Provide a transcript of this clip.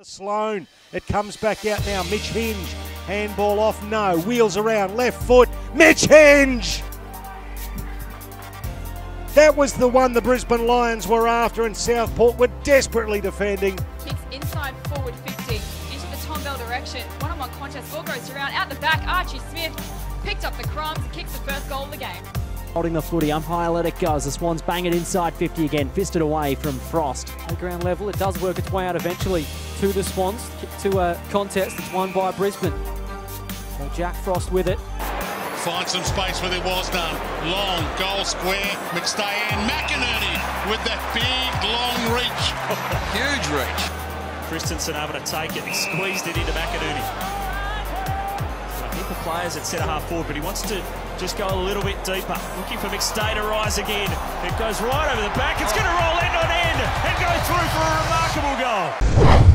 Sloan, it comes back out now. Mitch Hinge, handball off, no, wheels around, left foot, Mitch Hinge! That was the one the Brisbane Lions were after, and Southport were desperately defending. Kicks inside forward 50 into the Tom Bell direction. One-on-one contest, ball goes around, out the back, Archie Smith picked up the crumbs and kicks the first goal of the game. Holding the footy, umpire let it go as the Swans bang it inside 50 again, fisted away from Frost. At ground level, it does work its way out eventually to the Swans, to a contest that's won by Brisbane. So Jack Frost with it. Finds some space where there was none. Long, goal square, McInerney, McInerney with that big, long reach. Huge reach. Christensen able to take it, he squeezed it into McInerney. The players at centre half forward, but he wants to just go a little bit deeper. Looking for McStay to rise again. It goes right over the back. It's going to roll end on end and go through for a remarkable goal.